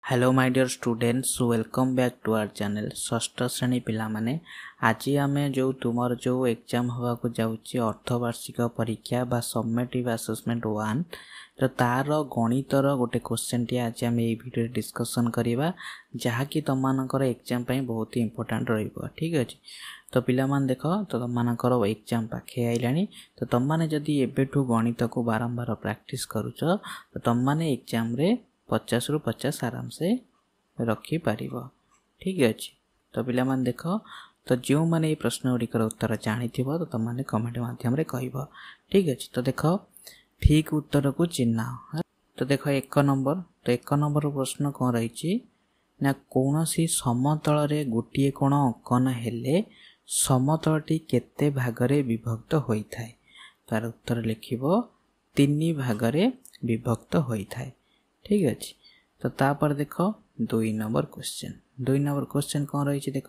Hello my dear students welcome back to our channel षष्ठ श्रेणी पिला माने आज आम जो तुमर जो एग्जाम हवा को जाउची अर्धवार्षिक परीक्षा बा सबमेटिव असेसमेंट 1 तो तार गणितर गोटे क्वेश्चन टी आज आम ये वीडियो डिस्कशन करवा जहाँकि तुम मानकर एग्जाम पई बहुत ही इंपोर्टेंट रहिबो। ठीक अछि तो पिला मान देख तो तुम मानकर एग्जाम पाखे आइलानी तो तुम माने जदी एबेठू गणित को बारंबार प्रैक्टिस करूछ तो तुम माने एग्जाम रे 50 रु 50 आराम से रखी पारिबो। ठीक अछि तो पिला मान देख तो जो माने ये प्रश्न गुड़िकर उत्तर जानी तो तुम माने कमेंट माध्यम रे कहबो। ठीक अछि तो देख ठीक उत्तर को चिन्ह तो देख एक नंबर तो एक नंबर प्रश्न कौन रही ना कौनसी समतल रे गोटे कोण अंकन हेले समतलटी केते भागरे विभक्त होई थाए तार उत्तर लिखिबो 3 भागरे विभक्त होई थाए। ठीक अछि तो तापर देख 2 नंबर क्वेश्चन कौन रही देख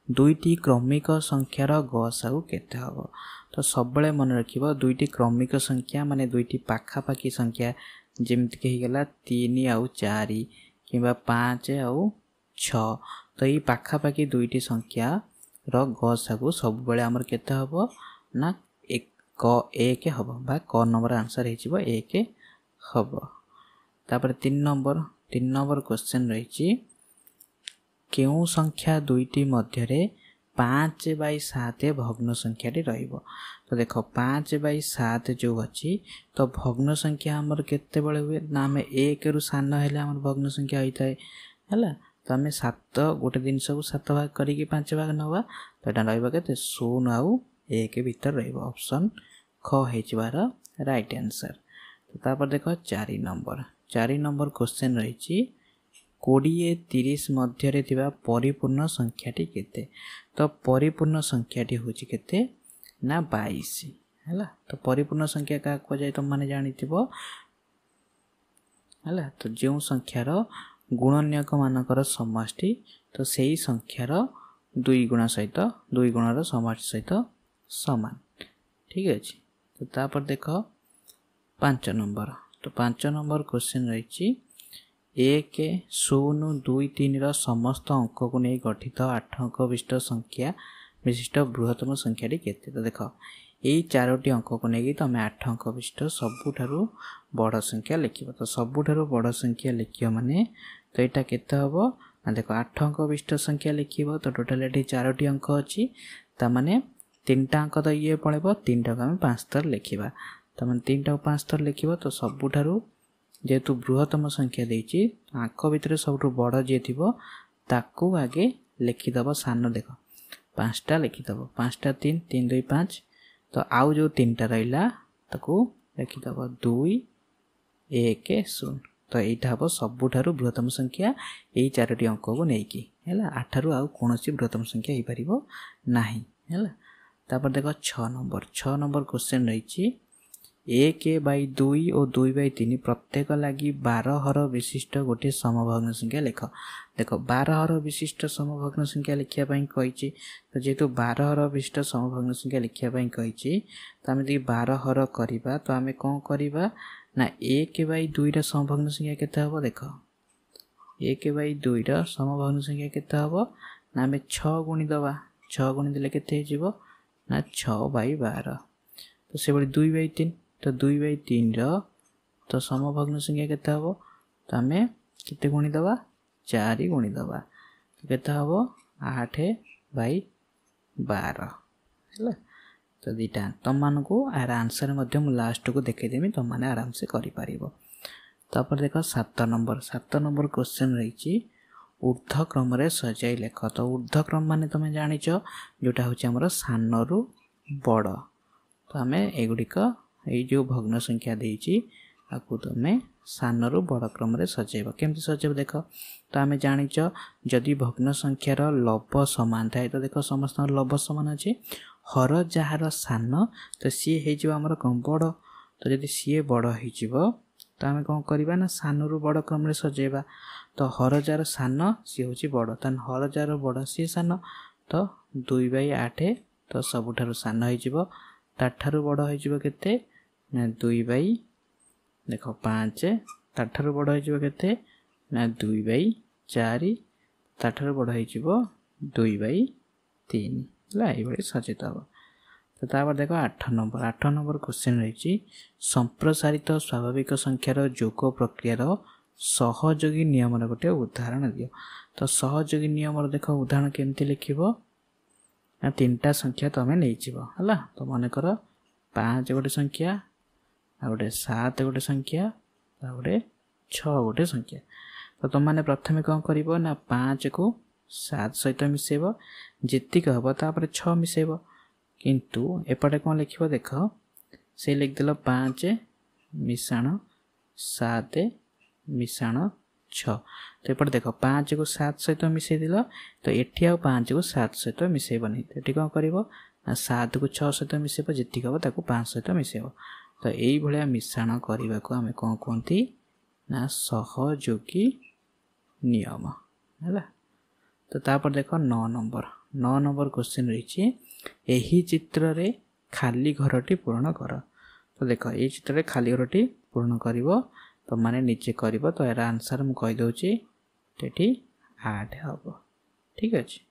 दुईटी क्रमिक संख्यार गसागु केते हबो तो सब बेले मन रखिबो दुईटी क्रमिक संख्या माने दुईटी पाखापाखी संख्या जेमति कहि गेला 3 आउ 4 किबा 5 आउ 6 तो ई पाखापाखी दुईटी संख्या रो गसागु सब बेले हमर केते हबो ना एक हबो बा क नंबर आंसर हे जिवो 1 हबो। तापर 3 नंबर क्वेश्चन रही केउ संख्या दुईटी मध्य रे 5/7 भग्न संख्या टी रहिबो तो देखो 5/7 जो अछि तो भग्न संख्या हमर केते बेले हुए ना हमें 1 रु सान हेले हमर भग्न संख्या होइताय हला तो हमें 7 गोटे दिन सब 7 भाग करी कि 5 भाग नवा तो एटा रहइबा केते 0 आउ 1 भीतर रहिबो ऑप्शन ख हेजिबार राइट आंसर। तो तापर देखो 4 नंबर क्वेश्चन रही 20-30 मध्य रे थिबा परिपूर्ण संख्याटी केते तो परिपूर्ण संख्याटी होची केते ना 22 हला तो परिपूर्ण संख्या का को जाय तुम माने जानिथिबो हला तो जो संख्यार गुणनक मानकर समष्टि तो सेही संख्यार 2 गुणा सहित 2 गुणर समष्टि सहित समान। ठीक अछि तो तापर देखो 5 नंबर तो 5 नंबर क्वेश्चन रही 1 0 2 3 रो समस्त अंक को नहीं गठित 8 अंक विशिष्ट बृहत्तम संख्याटी केते तो देखो यही 4टी अंक को नहीं तुम 8 अंक विशिष्ट सबुठारु बड़ संख्या लिखिबो तो सबुठारु बड़ संख्या लिखियो माने तो एटा केते हबो ना देखो 8 अंक विशिष्ट संख्या लिखिबो तो टोटल एटी 4टी अंक अछि ता माने 3टा अंक तो ये पळेबो 3टा को हम 5 थर लिखिबा तो माने 3टा को 5 थर लिखिबो तो सबुठारु जेतु बृहत्तम संख्या देछि आंक भितर सबटु बड़ जे थिबो ताकू आगे लिखि दबो सान देखो 5टा लिखि दबो 5टा 3 3 2 5 तो आउ जो 3टा रहिला ताकू लिखि दबो 2 1 0 तो एटा हबो सबुठारु बृहत्तम संख्या एई 4टी अंक को नै कि हैला 8 रु आउ कोनोसी बृहत्तम संख्या हे परिबो नाही हैला। तापर देखो 6 नंबर क्वेश्चन रही 1/2 और 2/3 प्रत्येक लगी 12 हर विशिष्ट गोटे समभग्न संख्या लिख देखो 12 हर विशिष्ट समभग्न संख्या लिखिया पई कहिछि तो जेतु 12 हर विशिष्ट समभग्न संख्या लिखिया पई कहिछि तो हम 12 हर करिबा तो हमें कोन करिबा ना 1/2 रा समभग्न संख्या केते हबो देखो 1/2 रा समभग्न संख्या केते हबो ना हमें 6 गुणी दबा 6 गुणी देले केते हे जिवो ना 6/12 तो से बड़ी 2/3 तो 2/3 रो तो समभग्न संख्या केते हबो तो हमें केते गुणी दबा 4 गुणी दबा तो केते हबो 8/12 हैला तो दीटा तुम मान को आर आंसर मध्य मु लास्ट को देखे देमी तुम माने आराम से करि पारिबो। तापर देखो 7 नंबर क्वेश्चन रही ऊर्ध्व क्रम रे सजाई लेख तो ऊर्ध्व क्रम माने तुम जानिचो जोटा होची हमर सान रु बड़ तो हमें एगुड़िक ये जो भग्न संख्या देछि आकु तुम सान रु बड़ क्रम रे सजेब केमति सजेब देख तो हमें जानिच जदि भग्न संख्यार लव समान थाए तो देख समस्त लव समान अछि हर जहार सान तो सी हे जिवो हमर कम बड़ तो जदि सी बड़ हे जिवो तो हमें कोन करबा ना सान रु बड़ क्रम रे सजेबा तो हर जार सान सी होछि बड़ तन हर जार बड़ सी सान तो 2/8 तो सबुठारु सान हे जिवो ताठारु बड़ हे जिवो केते ना 2 देखो 5 ताठारु बड़ हे जिवो केते ना 2/4 ताठार बड़ हो 2/3 ये सचेत हम। तो तापर देख 8 नंबर क्वेश्चन रही संप्रसारित स्वाभाविक संख्यार जोग प्रक्रियार सहयोगी नियम गोटे उदाहरण दियो। तो सहयोगी नियम देख उदाहरण केमती लिख ना 3टा संख्या तुम नहीं है। तो मन कर 5 गोटे संख्या आ गोटे 7 गोटे संख्या आ गोटे 6 गोटे संख्या। तो तुम मैंने प्रथम कौन कर ना 5 को 7 सहित मिसेब जीक हम तापर 6 मिसेब किंतु एपटे कौन लिख देख से लिखदेल 5 मिशाण 7 मिशाण 6। तो एपटे देख 5 को 7 सहित मिसेदेल तो ये आ 5 को 7 सहित मिसेबनी तो ये कौन कर 7 को 6 सहित मिसेब जीक हम ताको 5 सहित मिसेब। तो यही मिश्रण करने को आम कौन कहती ना सहयोगी नियम है। तो तापर देख 9 नंबर क्वेश्चन रही यही चित्र रे खाली घरटी पूर्ण कर। तो देख ये चित्र रे खाली घरटी पूर्ण कर तो माने नीचे कर तो यार आंसर मुझे कहीदे ये 8 हम। ठीक अच्छे।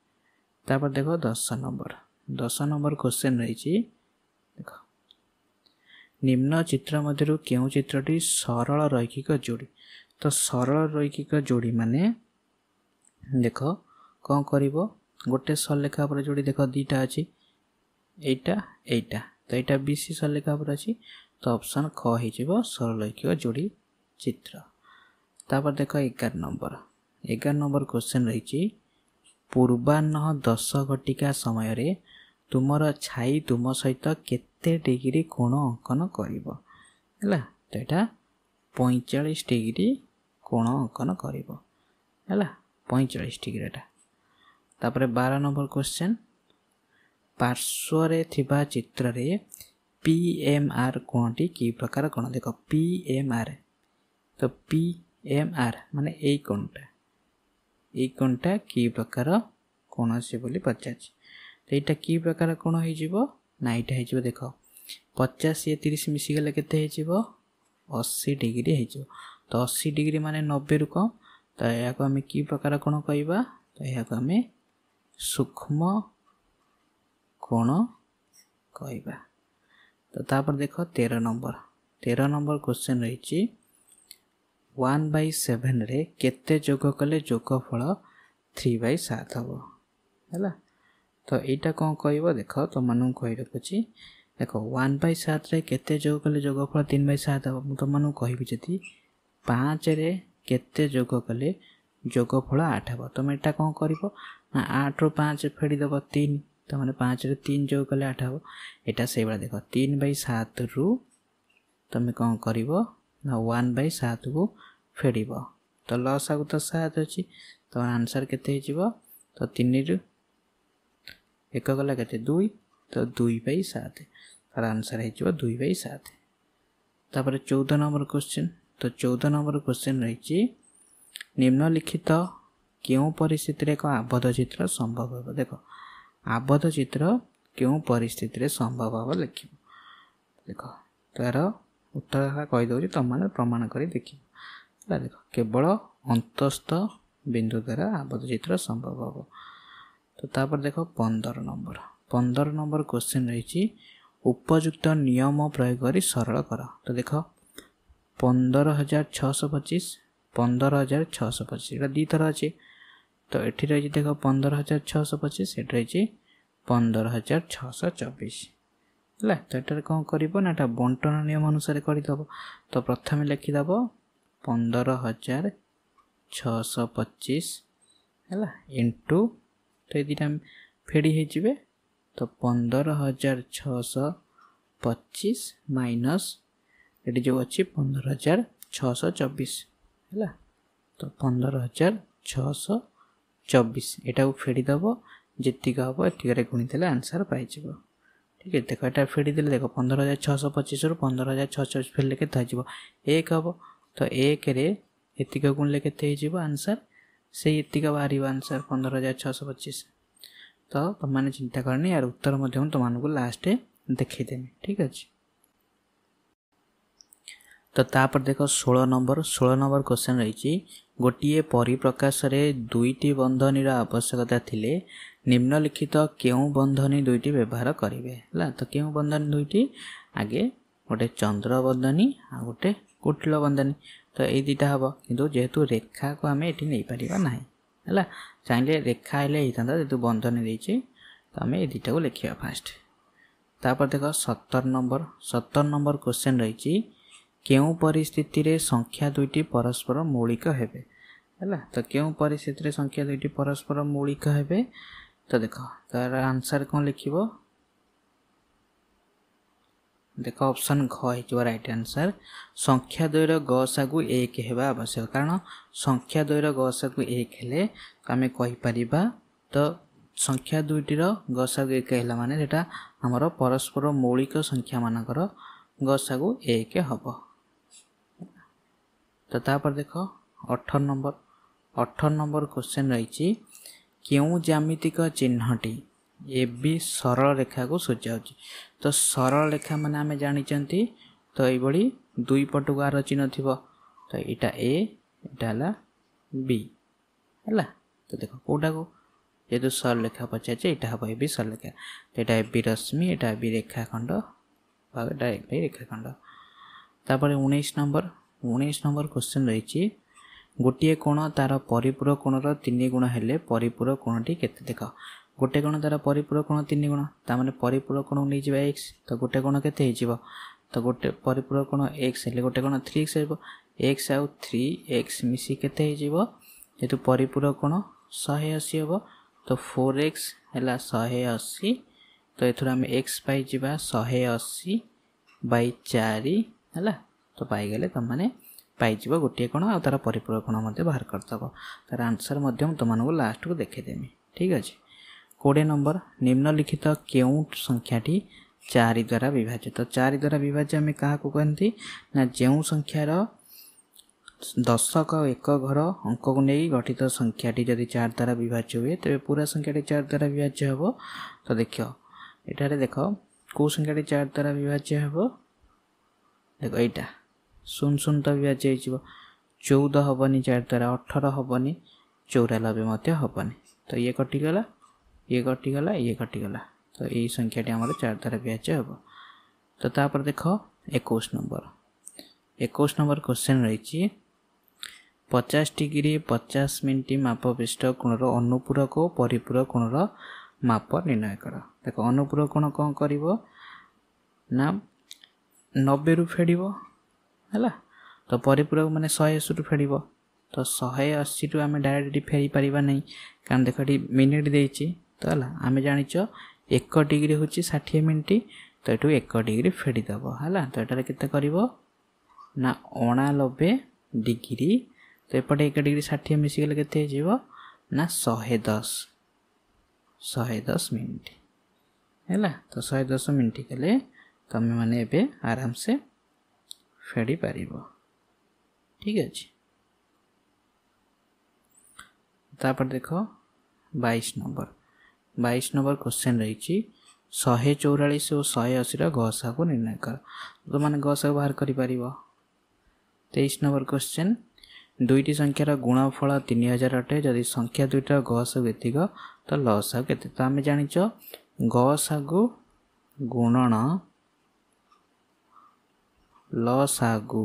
तापर देख 10 नंबर क्वेश्चन रही देख निम्न चित्र मध्य क्यों चित्रटी सरल रैखिक जोड़ी। तो सरल रैखिक जोड़ी माने देख कौन कर गोटे सरलेखा पर जोड़ी देख 2टा अच्छी एटा तो यहाँ बीसी सरलेखा पर अच्छी तो ऑप्शन ख हो सरल रैखिक जोड़ी चित्र। तापर देख 11 नंबर क्वेश्चन रही पूर्वाह्न 10 घटिका समय रे तुमर छाई तुम सहित केते डिग्री कोण अंकन करिवो हैला। तो यहाँ 45 डिग्री कोण अंकन करिवो हैला 45 डिग्री एटा। तापर 12 नंबर क्वेश्चन पार्श्व रे थिबा चित्र रे PMR कोणटी की प्रकार कोण। देख PMR तो PMR माने ए कोणटा की प्रकार कोण से बोली पचार। तो यहाँ कि प्रकार कोण हो ना यहाँ देख 50 ये 30 मिसीगले के 80 डिग्री हो। तो 80 डिग्री माने 90 रु कम तो यहाँ को आम कि प्रकार कोण कहवा तो यहाँ को आम सूक्ष्म कोण कहवा। तो तापर देख 13 नंबर क्वेश्चन रही 1/7 रे केते जोग कले जोगफल 3/7 हम है। तो यहाँ कौन कह देख तुम मानू कही रखुची देख 1/7 रे केते जोग कले जोगफल 3/7 हम। मुझे तुम कहि जी 5 रे केते जोग कले जोगफल 8 हम। तुम यहाँ कौन कर 8 रू 5 फेड़ीदेव 3 तो मैंने 5 रे 3 जोग कले 8 हम। यहाँ से भाई देख 3/7 रु तुम कौन कर 1/7 को फेड़ तो लस आगु तो 7 अच्छी तो आंसर केते तो 3 रु 1 गला के 2 तो 2/7 तार आंसर हो 2/7। तापर 14 नंबर क्वेश्चन तो 14 नंबर क्वेश्चन रही निम्नलिखित क्यों परिस्थिति एक आबद्ध चित्र संभव हो। देख आबद्ध चित्र क्यों परिस्थिति संभव हम लिख देख तार उत्तर कहीदे तुम मैंने प्रमाण कर देख देख केवल अंतस्थ बिंदु द्वारा आबद्ध चित्र संभव हम। तो तापर देख 15 नंबर क्वेश्चन रही उपयुक्त नियम प्रयोग कर सरल कर। तो देख 15,625 15,625 यहाँ 2 थर अच्छे तो ये रही देख 15,625 ये रही 15,624 है। तो ये कौन कर बंटन नियम अनुसार करदेव। तो प्रथम लिखिदेव 15,625 है इंटू तो ये 2टा फेड़ी हो तो 15,625 माइनस ये जो अच्छी 15,624 है। तो 15,624 यहाँ फेड़ीदेव जीक हम ये गुणीदे आंसर पाई। ठीक है देख यहाँ फेड़ीदे देख 15,625 रु 15,624 फेरले के 1 हम। तो 1 रे एतिक गुणले के आंसर से एतिक बाहर आंसर 15,625। तो तुमने चिंता करनी यार उत्तर तुमको लास्ट देखेदेमी। ठीक अच्छे। तो तापर देख 16 नंबर क्वेश्चन रही गोटे परिप्रकाश दुईटी बंधनी आवश्यकता थिले निम्नलिखित केउं बंधनी दुईटी व्यवहार करेंगे है। तो केउं बंधनी दुईटी आगे गोटे चंद्र बंधनी आ गोटे कुटिल बंधनी तो ये दुईटा हम किंतु जेहेतु रेखा को आम ये नहीं पार ना है चाहिए रेखा हेल्ले होता जेहतु बंधनी देती तो आम ये दुईटा को लिखा फास्ट। तापर देख 17 नंबर क्वेश्चन रही केउं परिस्थिति रे संख्या दुईटी परस्पर मौलिक हेबे है। तो केउं परिस्थिति रे संख्या दुईटी परस्पर मौलिक हेबे तो देख तार आंसर कौन लिखिबो देख ऑप्शन घ हो राइट आंसर संख्या द्वयर गसागु 1 हेबा आवश्यक कारण संख्या द्वयर गसागु 1 हेले आमे कहि परिबा तो संख्या दुईटीर गसागु 1 हैला माने सेटा हमर परस्पर मौलिक संख्या मानकर गसागु 1 हबो। तो तापर देख 18 नंबर क्वेश्चन रही केउं ज्यामितिक चिन्हटी ए भी सरल रेखा को सूचाऊँच तो सरल रेखा माने आमे जानी तो ये दुई पटु आर चिन्ह थी तो यहाँ ए यहाँ बी है। तो देख कौटा को जेहतु सरल रेखा पचारे यहाँ हम ए भी सरल रेखा तो यहाँ ए बी रश्मि यहाँ बी रेखाखंड रेखाखंड। तापर 19 नंबर क्वेश्चन रही गोटे कोण तार परिपूरक कोणर 3 गुण हेले परिपूरक कोणटी केते देख गोटे कोण तार परिपूरक कोण 3 गुण तामाने परिपूरक कोण नहीं जावा x तो गोटे कोण केते हे जिवो तो गोटे परिपूरक कोण x हेले गोटे कोण 3x हेबो x आउ 3x मिसी केते हे जिवो जेतु परिपूरक कोण 180 हेबो तो 4x हैला 180 तो एथुर हम x पाई जिबा 180 बाई 4 हैला तो पाई गले त माने पाई जिवो गोटे कोण आ तार परिपूरक कोण मध्ये बाहर करतबो तार आंसर मध्ये तुमन को लास्ट को देखे देमी ठीक अछि। 20 नंबर निम्नलिखित केउं संख्याटी 4 द्वारा विभाज्य तो 4 द्वारा विभाज्य आम क्या कहती ना जो संख्यार दशक एक घर अंक को नहीं गठित संख्याटी जदि 4 द्वारा विभाज्य हुए तेरे पूरा संख्याटी 4 द्वारा विभाज्य हम तो देख एटारे देख कौ संख्याटी 4 द्वारा विभाज्य हम देख यहाँ 0 तो विभाज्य हो 14 हेनी 4 द्वारा 18 हेनी 94 हेनी तो ये कटिगला ये कटिगला ये कटिगला तो यही संख्याटी आम 4 द्वारा विभाज्य हम। तो तापर देख 21 नंबर क्वेश्चन रही 50 डिग्री 50 मिनिट माप विशिष्ट कोणर अनुपूरक और परिपूरक कोणर माप निर्णय कर देख अनुपूरक कोण कौन कर ना 90 रु फेड़ है तो परिपूरक माने 180 रु फेड़ तो 180 रु आम डायरेक्ट फेरी पारिबा नहीं कारण देख ये मिनिट देती तो है आम जाच 1 डिग्री हूँ 60 मिनिट तो ये 1 डिग्री फेड़ीदेव है तो यहाँ के ना 89 डिग्री तो एपटे 1 डिग्री 60 मिसिगले केते हो ना 110 मिनिट है तो 110 मिनिट कले तुम मैंने एबे आराम से फेड़ी पार ठीक अच्छे। तापर देख 22 नंबर क्वेश्चन रही 144 और 180 गसा को निर्णय कर तो मैंने गसा बाहर कर 23 नंबर क्वेश्चन दुईटी संख्यार गुणफल 3000 अटे जदि संख्या दुईटार गसागु एतिक तो लसागु केते तो आम जानिच गसागु गुणन लसागु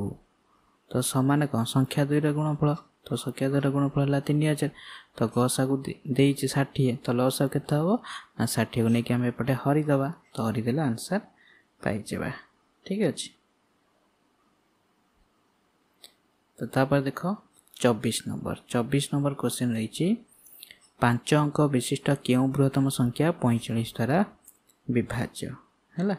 तो समान कौन संख्या दुईर गुणफल तो संख्या दुईर गुणफल है 3000 तो गसागु देइछि 60 तो लसागु केते हबो ना 60 को लेकिन आम एपटे हरिदबा तो हरिदेले आंसर पाई जाबा ठीक अछि। तो तापर देख 24 नंबर क्वेश्चन रही 5 अंक विशिष्ट क्यों बृहत्तम संख्या 45 द्वारा विभाज्य है तो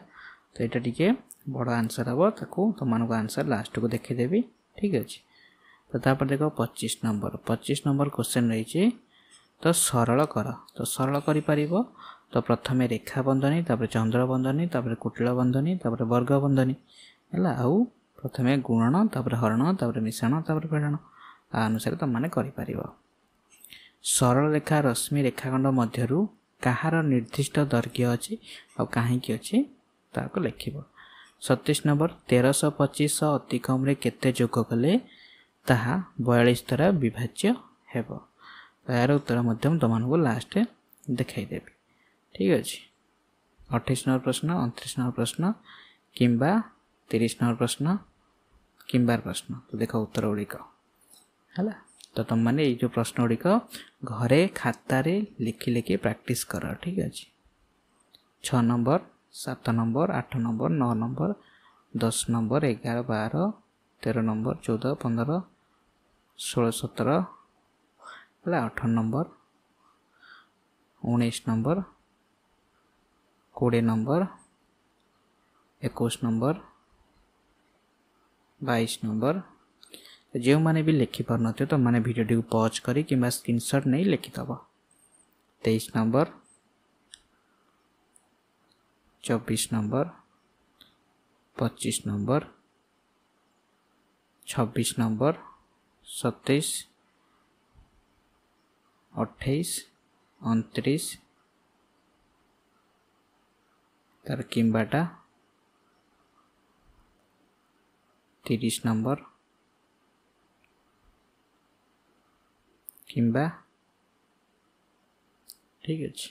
यहाँ टी बड़ आंसर हम ताकू तुम आंसर लास्ट को देखेदेवी ठीक अच्छे। तो तापर देख 25 नंबर क्वेश्चन रही तो सरल कर तो सरल कर तो प्रथम रेखा बंधनी तापर चंद्र बंधनी तापर कुटिल बंधनी तापर वर्ग बंधनी है आउ प्रथम गुणन तापर हरण तापर मिश्रण तापर फेड़न अनुसार तुमने कर सरल रेखा रश्मि रेखाखंड मध्यरु कहार निर्दिष्ट दैर्घ्य अच्छी और कहीं अच्छी ताको लिख 37 नंबर 1325 अति कम रे केते जोग कले ताहा 42 द्वारा विभाज्य हेब। यार उत्तर मध्यम तुमको लास्ट देखाई देबी। ठीक अच्छे 28 नंबर प्रश्न 29 नंबर प्रश्न किंबा 30 नंबर प्रश्न किंबार प्रश्न। तो देख उत्तर गुड़िक है। तो तुम मैंने ये जो प्रश्न गुड़िक घरे खातार लिखि लिखि प्रैक्टिस कर। ठीक अच्छे 6 number 7 number 8 number 9 number 10 number 11 12 13 number 14 15 16 17 है 18 number 19 number 20 number 21 number 22 number. जो मैंने भी लिखि पार न तो मैंने वीडियो को पॉज करी कि स्क्रीनशॉट नहीं लिखिदब। 23 नंबर 24 नंबर 25 नंबर 26 नंबर 27 28 29 तार किंबाटा 30 नंबर किंबा। ठीक अच्छे